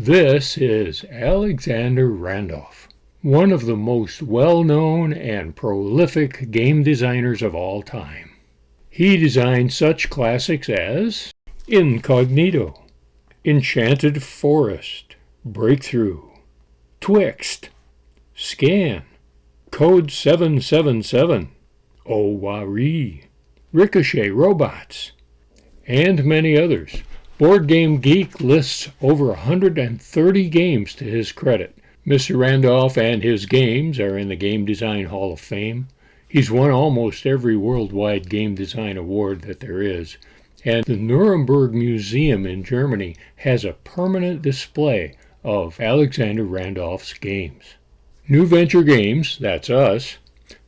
This is Alexander Randolph, one of the most well-known and prolific game designers of all time. He designed such classics as Incognito, Enchanted Forest, BreakThru, Twixt, Scan, Code 777, Owari, Ricochet Robots, and many others. Board Game Geek lists over 130 games to his credit. Mr. Randolph and his games are in the Game Design Hall of Fame. He's won almost every worldwide game design award that there is, and the Nuremberg Museum in Germany has a permanent display of Alexander Randolph's games. NewVenture Games, that's us,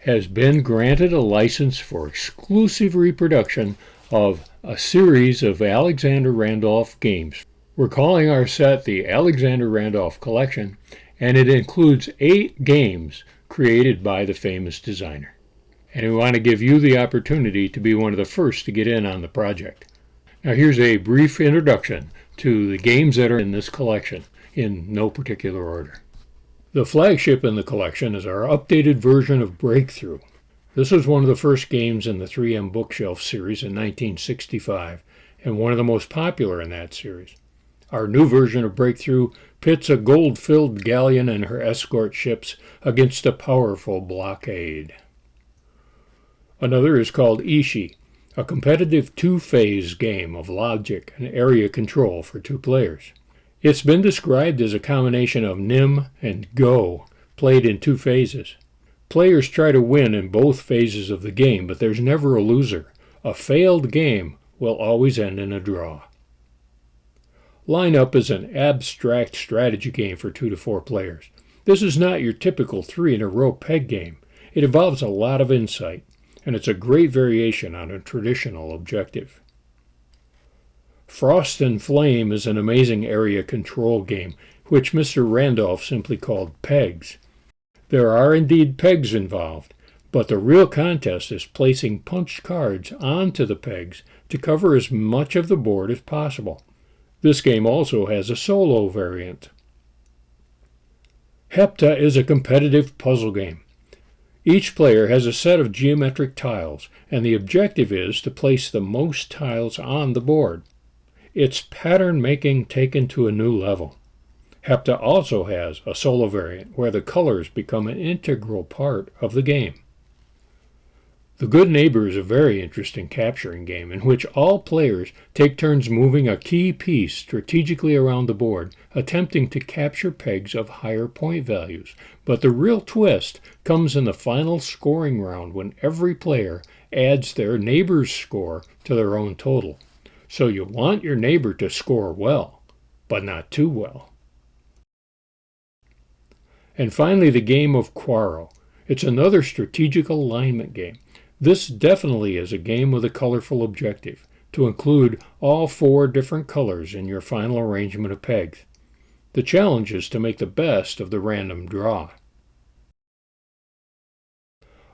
has been granted a license for exclusive reproduction of a series of Alexander Randolph games. We're calling our set the Alexander Randolph Collection, and it includes 8 games created by the famous designer. And we want to give you the opportunity to be one of the first to get in on the project. Now here's a brief introduction to the games that are in this collection, in no particular order. The flagship in the collection is our updated version of BreakThru. This was one of the first games in the 3M Bookshelf series in 1965, and one of the most popular in that series. Our new version of BreakThru pits a gold-filled galleon and her escort ships against a powerful blockade. Another is called Ishi, a competitive two-phase game of logic and area control for 2 players. It's been described as a combination of Nim and Go, played in 2 phases. Players try to win in both phases of the game, but there's never a loser. A failed game will always end in a draw. Linop is an abstract strategy game for 2 to 4 players. This is not your typical 3-in-a-row peg game. It involves a lot of insight, and it's a great variation on a traditional objective. Frost and Flame is an amazing area control game, which Mr. Randolph simply called pegs. There are indeed pegs involved, but the real contest is placing punched cards onto the pegs to cover as much of the board as possible. This game also has a solo variant. Hepta is a competitive puzzle game. Each player has a set of geometric tiles, and the objective is to place the most tiles on the board. It's pattern making taken to a new level. Hepta also has a solo variant where the colors become an integral part of the game. The Good Neighbor is a very interesting capturing game in which all players take turns moving a key piece strategically around the board, attempting to capture pegs of higher point values. But the real twist comes in the final scoring round when every player adds their neighbor's score to their own total. So you want your neighbor to score well, but not too well. And finally, the game of Quaro. It's another strategic alignment game. This definitely is a game with a colorful objective, to include all 4 different colors in your final arrangement of pegs. The challenge is to make the best of the random draw.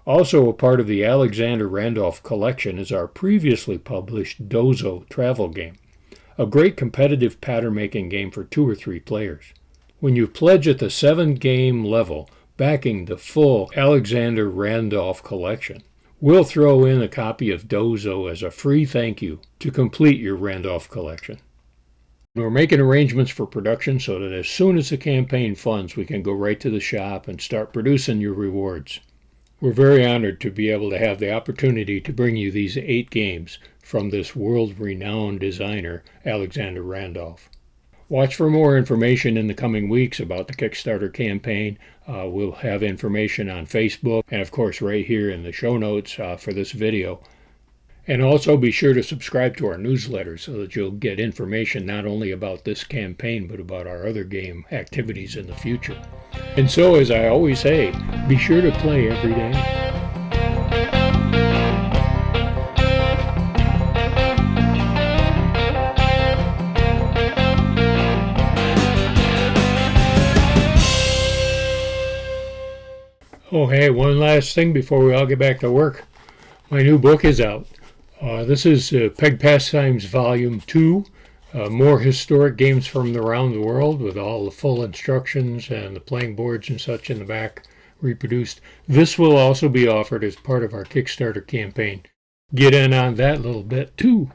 Also a part of the Alexander Randolph Collection is our previously published Dozo travel game, a great competitive pattern-making game for 2 or 3 players. When you pledge at the 7-game level, backing the full Alexander Randolph Collection, we'll throw in a copy of Dozo as a free thank you to complete your Randolph Collection. We're making arrangements for production so that as soon as the campaign funds, we can go right to the shop and start producing your rewards. We're very honored to be able to have the opportunity to bring you these 8 games from this world-renowned designer, Alexander Randolph. Watch for more information in the coming weeks about the Kickstarter campaign. We'll have information on Facebook and, of course, right here in the show notes for this video. And also be sure to subscribe to our newsletter so that you'll get information not only about this campaign but about our other game activities in the future. And so, as I always say, be sure to play every day. Oh, hey, one last thing before we all get back to work. My new book is out. This is Peg Pastimes Volume 2. more historic games from around the world with all the full instructions and the playing boards and such in the back reproduced. This will also be offered as part of our Kickstarter campaign. Get in on that little bit too.